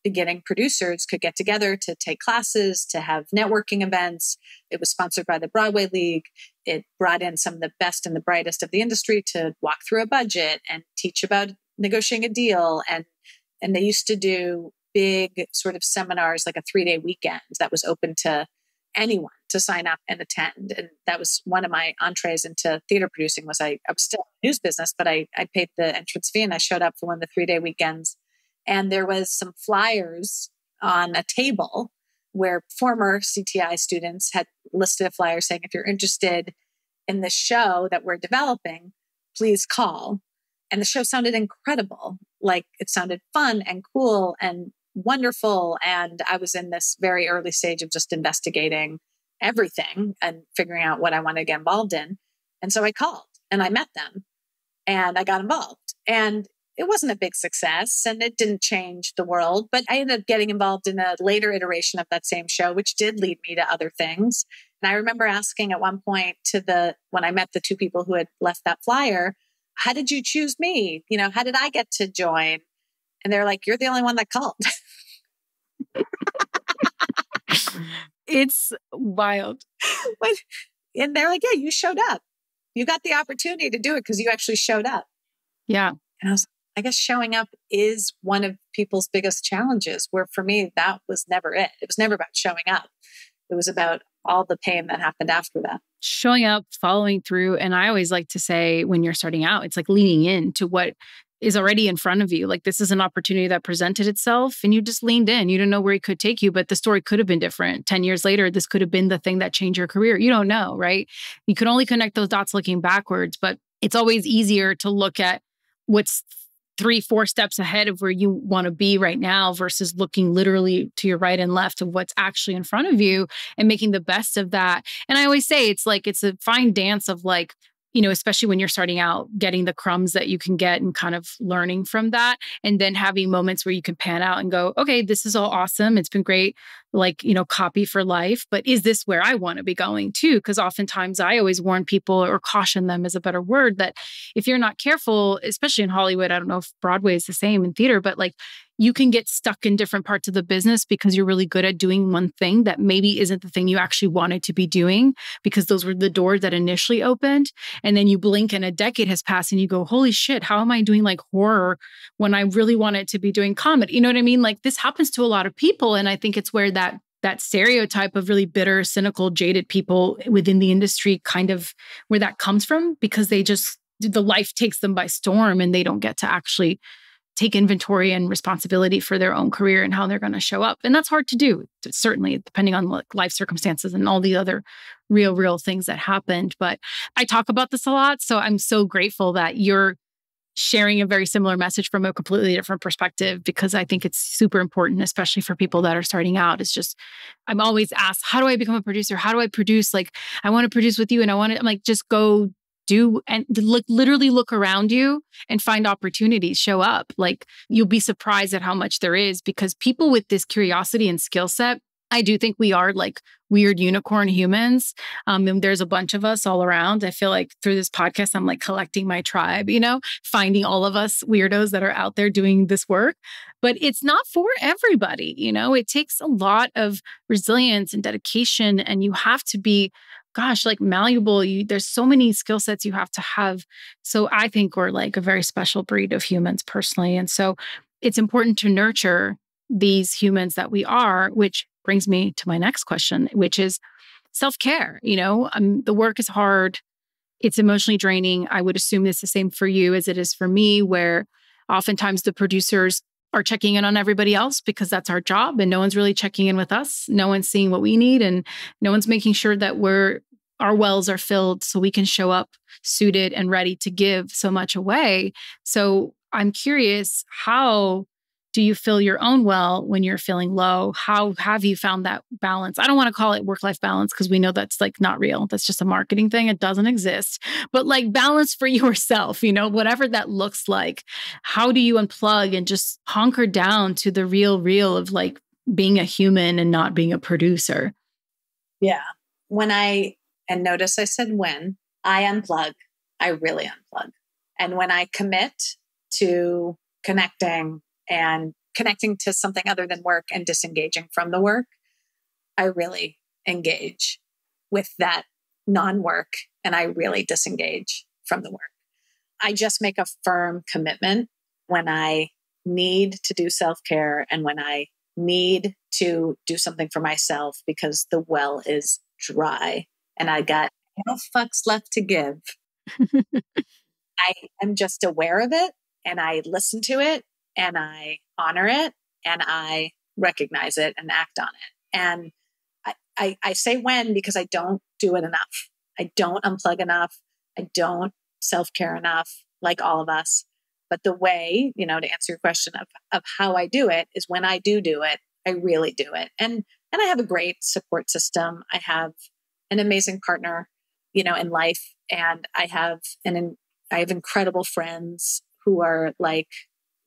beginning producers could get together to take classes, to have networking events. It was sponsored by the Broadway League. It brought in some of the best and the brightest of the industry to walk through a budget and teach about negotiating a deal. And they used to do big sort of seminars, like a 3-day weekend that was open to anyone to sign up and attend. And that was one of my entrees into theater producing. Was I was still in the news business, but I paid the entrance fee and I showed up for one of the 3-day weekends. And there was some flyers on a table where former CTI students had listed a flyer saying, if you're interested in the show that we're developing, please call. And the show sounded incredible. Like, it sounded fun and cool and wonderful. And I was in this very early stage of just investigating everything and figuring out what I wanted to get involved in. And so I called and I met them and I got involved. And it wasn't a big success and it didn't change the world, but I ended up getting involved in a later iteration of that same show, which did lead me to other things. And I remember asking at one point when I met the 2 people who had left that flyer, how did you choose me? How did I get to join? And they're like, you're the only one that called. It's wild. And they're like, yeah, you showed up. You got the opportunity to do it because you actually showed up. Yeah. And I guess showing up is one of people's biggest challenges, where for me, that was never it. It was never about showing up. It was about all the pain that happened after that. Showing up, following through. And I always like to say, when you're starting out, it's like leaning into what is already in front of you. Like, this is an opportunity that presented itself and you just leaned in. You don't know where it could take you, but the story could have been different. 10 years later, this could have been the thing that changed your career. You don't know, right? You can only connect those dots looking backwards, but it's always easier to look at what's 3-4 steps ahead of where you want to be right now versus looking literally to your right and left of what's actually in front of you and making the best of that. And I always say it's a fine dance of like, especially when you're starting out, getting the crumbs that you can get and kind of learning from that. And then having moments where you can pan out and go, okay, this is all awesome. It's been great, copy for life. But is this where I want to be going too? Because oftentimes I always warn people, or caution them is a better word, that if you're not careful, especially in Hollywood, I don't know if Broadway is the same in theater, but you can get stuck in different parts of the business because you're really good at doing one thing that maybe isn't the thing you actually wanted to be doing, because those were the doors that initially opened. And then you blink and a decade has passed and you go, holy shit, how am I doing horror when I really wanted to be doing comedy? You know what I mean? This happens to a lot of people. And I think it's where that stereotype of really bitter, cynical, jaded people within the industry, kind of where that comes from, because the life takes them by storm and they don't get to actually take inventory and responsibility for their own career and how they're going to show up. And that's hard to do, certainly, depending on life circumstances and all the other real things that happened. But I talk about this a lot. So I'm so grateful that you're sharing a very similar message from a completely different perspective, because I think it's super important, especially for people that are starting out. It's just, I'm always asked, how do I become a producer? How do I produce? I want to produce with you. And I'm just go do and literally look around you and find opportunities show up. You'll be surprised at how much there is, because people with this curiosity and skill set, I do think we are weird unicorn humans. And there's a bunch of us all around. I feel like through this podcast, I'm collecting my tribe, finding all of us weirdos that are out there doing this work. But it's not for everybody. It takes a lot of resilience and dedication, and you have to be malleable. There's so many skill sets you have to have. So I think we're a very special breed of humans personally. And so it's important to nurture these humans that we are, which brings me to my next question, which is self-care. The work is hard. It's emotionally draining. I would assume it's the same for you as it is for me, where oftentimes the producers are checking in on everybody else because that's our job, and no one's really checking in with us. No one's seeing what we need, and no one's making sure that our wells are filled so we can show up suited and ready to give so much away. So I'm curious, how do you fill your own well when you're feeling low? How have you found that balance? I don't want to call it work-life balance, because we know that's not real. That's just a marketing thing. It doesn't exist. But balance for yourself, whatever that looks like. How do you unplug and just hunker down to the real of being a human and not being a producer? Yeah. And notice I said when I unplug, I really unplug. And when I commit to connecting to something other than work and disengaging from the work, I really engage with that non-work, and I really disengage from the work. I just make a firm commitment when I need to do self-care and when I need to do something for myself because the well is dry and I got no fucks left to give. I am just aware of it, and I listen to it, and I honor it, and I recognize it and act on it. And I say when because I don't do it enough. I don't unplug enough. I don't self-care enough, like all of us. But the way, to answer your question of how I do it is when I do it, I really do it. And I have a great support system. I have an amazing partner, in life. And I have incredible friends who are like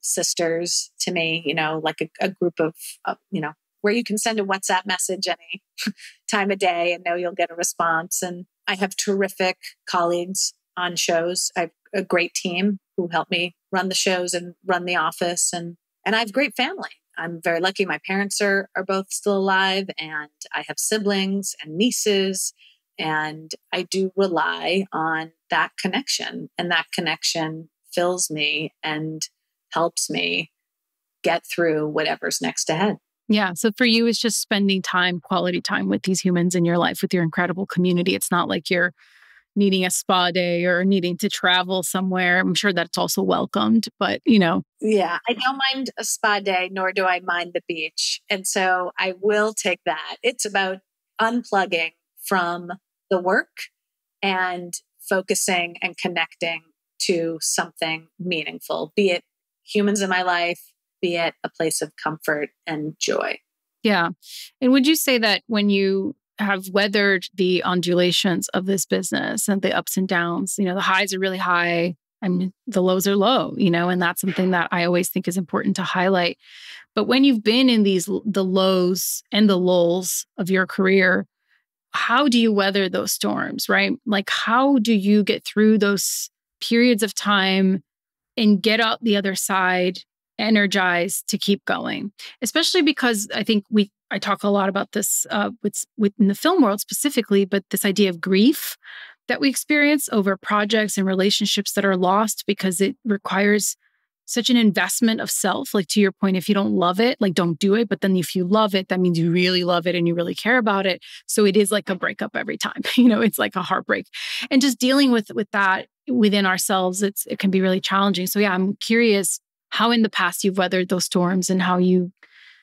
sisters to me, a group of, where you can send a WhatsApp message any time of day and know you'll get a response. And I have terrific colleagues on shows. I have a great team who help me run the shows and run the office. And I have great family. I'm very lucky. My parents are both still alive, and I have siblings and nieces. And I do rely on that connection, and that connection fills me and helps me get through whatever's next ahead. Yeah. So for you, it's just spending quality time with these humans in your life, with your incredible community. It's not like you're needing a spa day or needing to travel somewhere. I'm sure that's also welcomed, but Yeah, I don't mind a spa day, nor do I mind the beach. And so I will take that. It's about unplugging from the work and focusing and connecting to something meaningful, be it humans in my life, be it a place of comfort and joy. Yeah. And would you say that when you have weathered the undulations of this business and the ups and downs, the highs are really high and the lows are low, and that's something that I always think is important to highlight. But when you've been in the lows and the lulls of your career, how do you weather those storms, right? Like, how do you get through those periods of time and get out the other side energized to keep going? Especially because I think I talk a lot about this within the film world specifically, but this idea of grief that we experience over projects and relationships that are lost because it requires such an investment of self. Like, to your point, if you don't love it, like, don't do it. But then if you love it, that means you really love it and you really care about it. So it is like a breakup every time. It's like a heartbreak. And just dealing with that within ourselves, it can be really challenging. So yeah, I'm curious how in the past you've weathered those storms and how you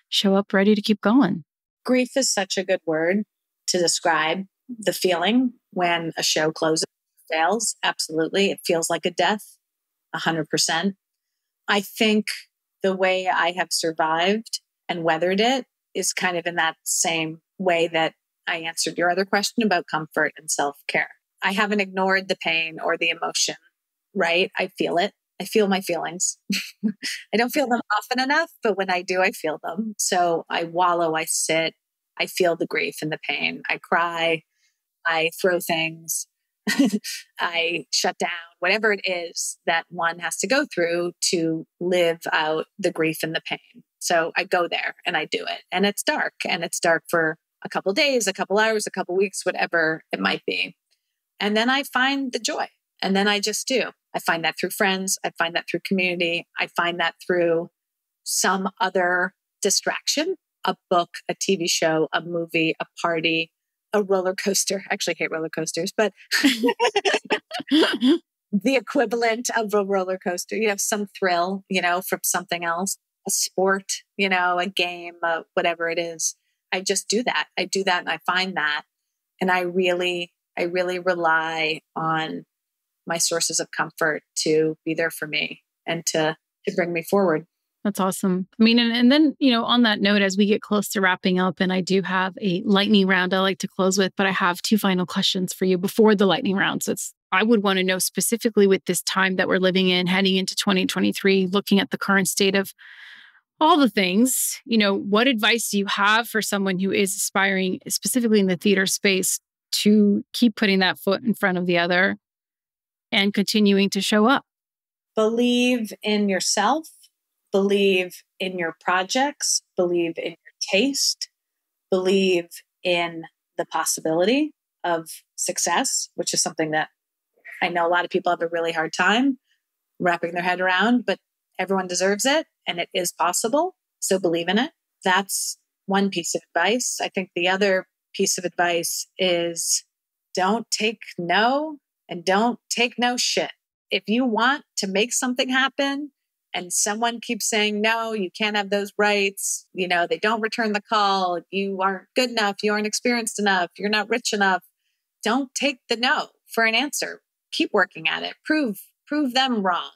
show up ready to keep going. Grief is such a good word to describe the feeling when a show closes, fails. Absolutely. It feels like a death, 100%. I think the way I have survived and weathered it is kind of in that same way that I answered your other question about comfort and self-care. I haven't ignored the pain or the emotion, right? I feel it. I feel my feelings. I don't feel them often enough, but when I do, I feel them. So I wallow, I sit, I feel the grief and the pain. I cry, I throw things. I shut down, whatever it is that one has to go through to live out the grief and the pain. So I go there and I do it. And it's dark for a couple days, a couple hours, a couple weeks, whatever it might be. And then I find the joy. And then I just do. I find that through friends. I find that through community. I find that through some other distraction, a book, a TV show, a movie, a party, a roller coaster. I actually hate roller coasters, but the equivalent of a roller coaster. You have some thrill, from something else, a sport, a game, whatever it is. I just do that. I do that and I find that. And I really rely on my sources of comfort to be there for me and to bring me forward. That's awesome. I mean, and then, on that note, as we get close to wrapping up, and I do have a lightning round I like to close with, but I have two final questions for you before the lightning round. So I would want to know specifically with this time that we're living in, heading into 2023, looking at the current state of all the things, what advice do you have for someone who is aspiring, specifically in the theater space, to keep putting that foot in front of the other and continuing to show up? Believe in yourself. Believe in your projects, believe in your taste, believe in the possibility of success, which is something that I know a lot of people have a really hard time wrapping their head around, but everyone deserves it and it is possible. So believe in it. That's one piece of advice. I think the other piece of advice is don't take no and don't take no shit. If you want to make something happen, and someone keeps saying, no, you can't have those rights. They don't return the call. You aren't good enough. You aren't experienced enough. You're not rich enough. Don't take the no for an answer. Keep working at it. Prove them wrong.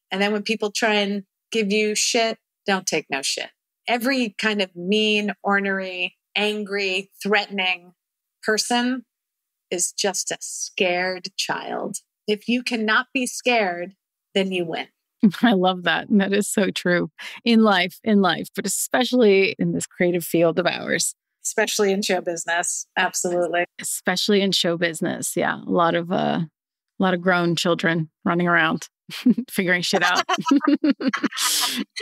And then when people try and give you shit, don't take no shit. Every kind of mean, ornery, angry, threatening person is just a scared child. If you cannot be scared, then you win. I love that. And that is so true in life, but especially in this creative field of ours. Especially in show business. Absolutely. Especially in show business. Yeah. A lot of grown children running around, figuring shit out.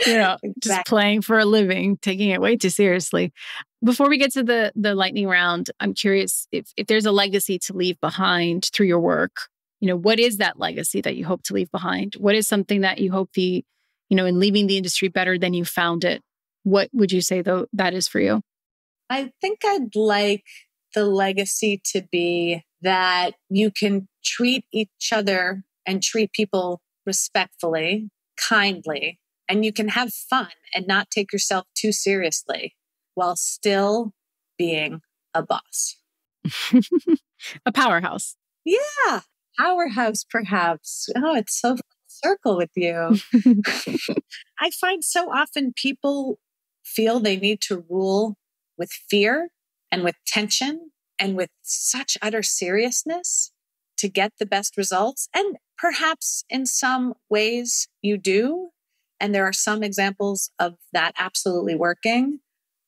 Exactly. Just playing for a living, taking it way too seriously. Before we get to the lightning round, I'm curious if there's a legacy to leave behind through your work. What is that legacy that you hope to leave behind? What is something that you hope in leaving the industry better than you found it? What would you say though that is for you? I think I'd like the legacy to be that you can treat each other and treat people respectfully, kindly, and you can have fun and not take yourself too seriously while still being a boss. A powerhouse. Yeah. Powerhouse, perhaps. Oh, it's so circle with you. I find so often people feel they need to rule with fear and with tension and with such utter seriousness to get the best results. And perhaps in some ways you do. And there are some examples of that absolutely working.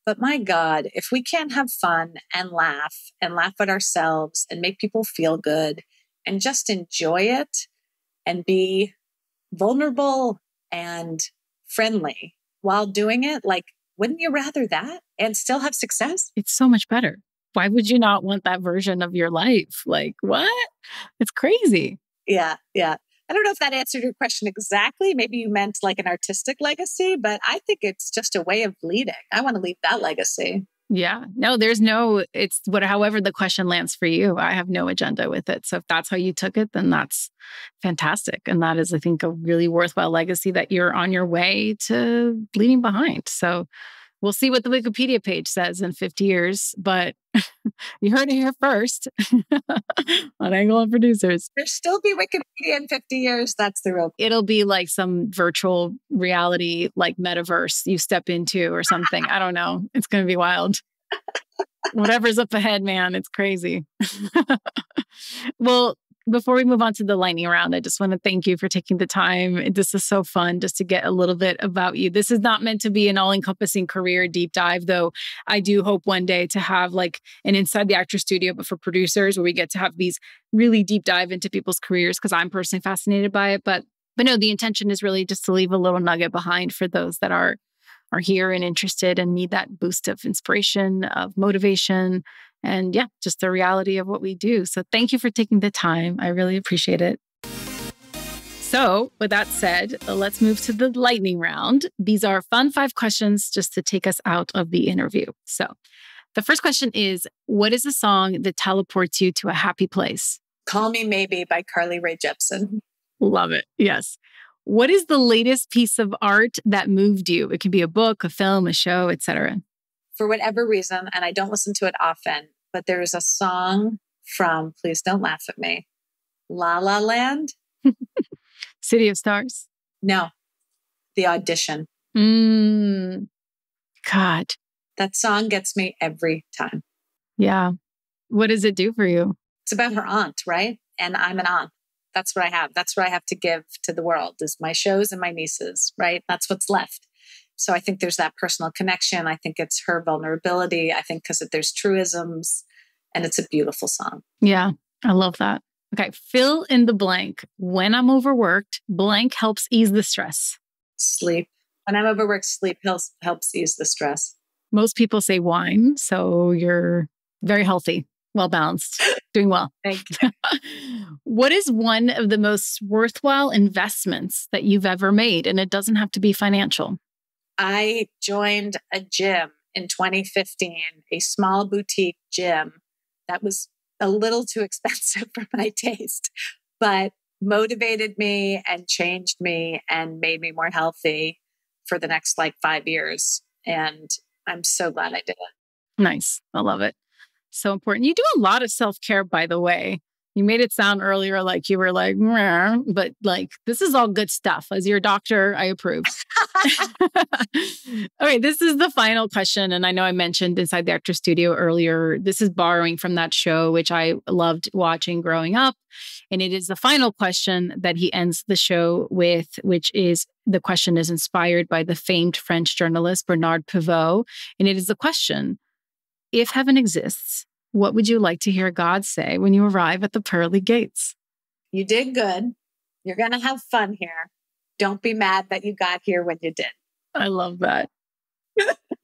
But my God, if we can't have fun and laugh at ourselves and make people feel good and just enjoy it and be vulnerable and friendly while doing it, like, wouldn't you rather that and still have success? It's so much better. Why would you not want that version of your life? Like, what? It's crazy. Yeah. I don't know if that answered your question exactly. Maybe you meant like an artistic legacy, but I think it's just a way of leading. I want to leave that legacy. Yeah. No, however the question lands for you. I have no agenda with it. So if that's how you took it, then that's fantastic. And that is, I think, a really worthwhile legacy that you're on your way to leaving behind. So we'll see what the Wikipedia page says in 50 years, but you heard it here first on Angle on Producers. There'll still be Wikipedia in 50 years. That's the real. It'll be like some virtual reality, like metaverse you step into or something. I don't know. It's going to be wild. Whatever's up ahead, man. It's crazy. Well, before we move on to the lightning round, I just want to thank you for taking the time. This is so fun just to get a little bit about you. This is not meant to be an all-encompassing career deep dive, though I do hope one day to have like an Inside the Actor Studio, but for producers, where we get to have these really deep dive into people's careers, because I'm personally fascinated by it. But no, the intention is really just to leave a little nugget behind for those that are here and interested and need that boost of inspiration, of motivation, and yeah, just the reality of what we do. So thank you for taking the time. I really appreciate it. So with that said, let's move to the lightning round. These are fun 5 questions just to take us out of the interview. So the first question is, what is a song that teleports you to a happy place? Call Me Maybe by Carly Rae Jepsen. Love it. Yes. What is the latest piece of art that moved you? It can be a book, a film, a show, etc. For whatever reason, and I don't listen to it often, but there is a song from, please don't laugh at me, La La Land. City of Stars? No, The Audition. God. That song gets me every time. Yeah. What does it do for you? It's about her aunt, right? And I'm an aunt. That's what I have. That's what I have to give to the world is my shows and my nieces, right? That's what's left. So I think there's that personal connection. I think it's her vulnerability. I think because there's truisms, and it's a beautiful song. Yeah, I love that. Okay, fill in the blank. When I'm overworked, blank helps ease the stress. Sleep. When I'm overworked, sleep helps ease the stress. Most people say wine, so you're very healthy, well balanced, doing well. Thank you. What is one of the most worthwhile investments that you've ever made? And it doesn't have to be financial. I joined a gym in 2015, a small boutique gym that was a little too expensive for my taste, but motivated me and changed me and made me more healthy for the next 5 years. And I'm so glad I did it. Nice. I love it. So important. You do a lot of self-care, by the way. You made it sound earlier like you were like, meh, but this is all good stuff. As your doctor, I approve. Okay, this is the final question. And I know I mentioned Inside the Actor Studio earlier. This is borrowing from that show, which I loved watching growing up. And it is the final question that he ends the show with, which is, the question is inspired by the famed French journalist Bernard Pivot. And it is the question, if heaven exists, what would you like to hear God say when you arrive at the pearly gates? You did good. You're going to have fun here. Don't be mad that you got here when you did. I love that.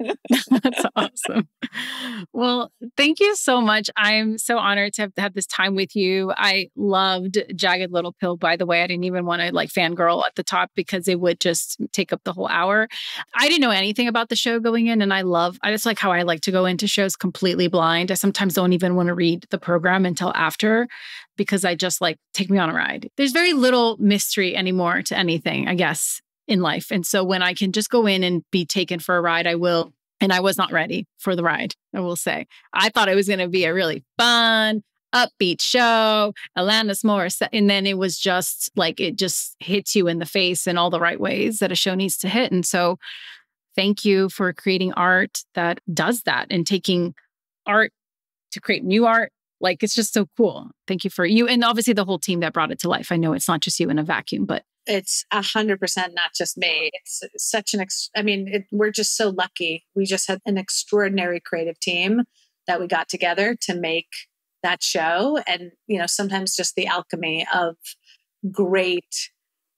That's awesome. Well, thank you so much. I'm so honored to have had this time with you. I loved Jagged Little Pill, by the way. I didn't even want to fangirl at the top because it would just take up the whole hour. I didn't know anything about the show going in, and I just like how I like to go into shows completely blind. I sometimes don't even want to read the program until after because I just take me on a ride. There's very little mystery anymore to anything, I guess, in life. And so when I can just go in and be taken for a ride, I will. And I was not ready for the ride, I will say. I thought it was going to be a really fun, upbeat show, Alanis Morissette. And then it was just like, it just hits you in the face in all the right ways that a show needs to hit. And so thank you for creating art that does that and taking art to create new art. Like, it's just so cool. Thank you for you. And obviously the whole team that brought it to life. I know it's not just you in a vacuum, but it's 100% not just me. It's such we're just so lucky. We just had an extraordinary creative team that we got together to make that show. And, sometimes just the alchemy of great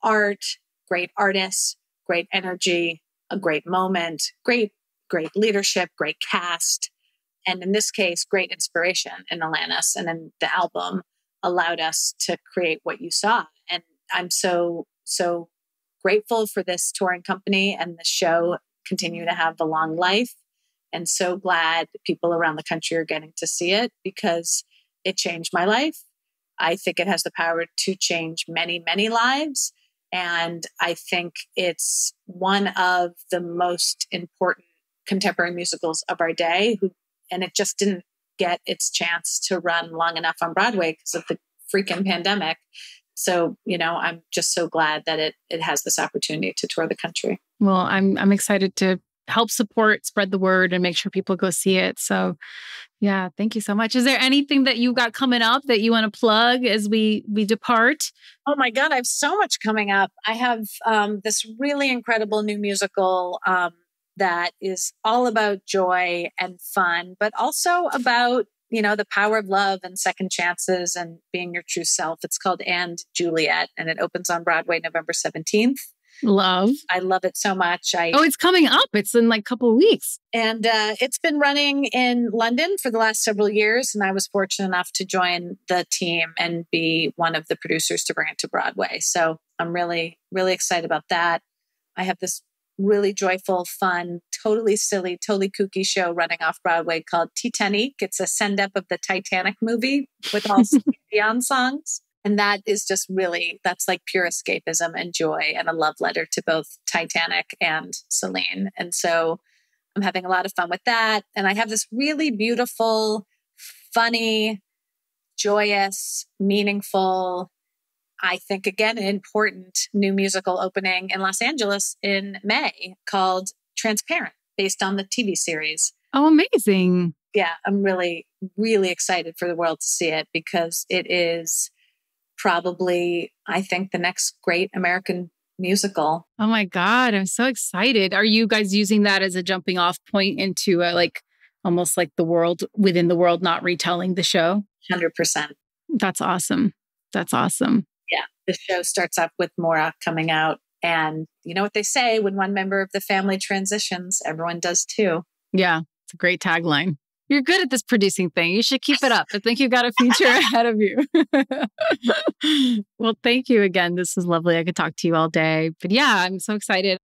art, great artists, great energy, a great moment, great leadership, great cast. And in this case, great inspiration in Alanis. And then the album allowed us to create what you saw. And I'm so grateful for this touring company and the show continue to have the long life. And so glad people around the country are getting to see it because it changed my life. I think it has the power to change many, many lives. And I think it's one of the most important contemporary musicals of our day. And it just didn't get its chance to run long enough on Broadway because of the freaking pandemic. So, I'm just so glad that it has this opportunity to tour the country. Well, I'm excited to help support, spread the word, and make sure people go see it. So yeah, thank you so much. Is there anything that you got coming up that you want to plug as we depart? Oh my God, I have so much coming up. I have this really incredible new musical that is all about joy and fun, but also about the power of love and second chances and being your true self. It's called And Juliet, and it opens on Broadway November 17th. Love. I love it so much. It's coming up. It's in like a couple of weeks. And it's been running in London for the last several years. And I was fortunate enough to join the team and be one of the producers to bring it to Broadway. So I'm really, really excited about that. I have this really joyful, fun, totally silly, totally kooky show running off Broadway called Titanic. It's a send-up of the Titanic movie with all Celine Dion songs. And that is just that's like pure escapism and joy and a love letter to both Titanic and Celine. And so I'm having a lot of fun with that. And I have this really beautiful, funny, joyous, meaningful, I think, again, an important new musical opening in Los Angeles in May called Transparent, based on the TV series. Oh, amazing. Yeah, I'm really, really excited for the world to see it because it is probably, I think, the next great American musical. Oh my God, I'm so excited. Are you guys using that as a jumping off point into almost like the world within the world, not retelling the show? 100%. That's awesome. That's awesome. Yeah. The show starts up with Maura coming out. And you know what they say, when one member of the family transitions, everyone does too. Yeah. It's a great tagline. You're good at this producing thing. You should keep it up. I think you've got a future ahead of you. Well, thank you again. This was lovely. I could talk to you all day. But yeah, I'm so excited.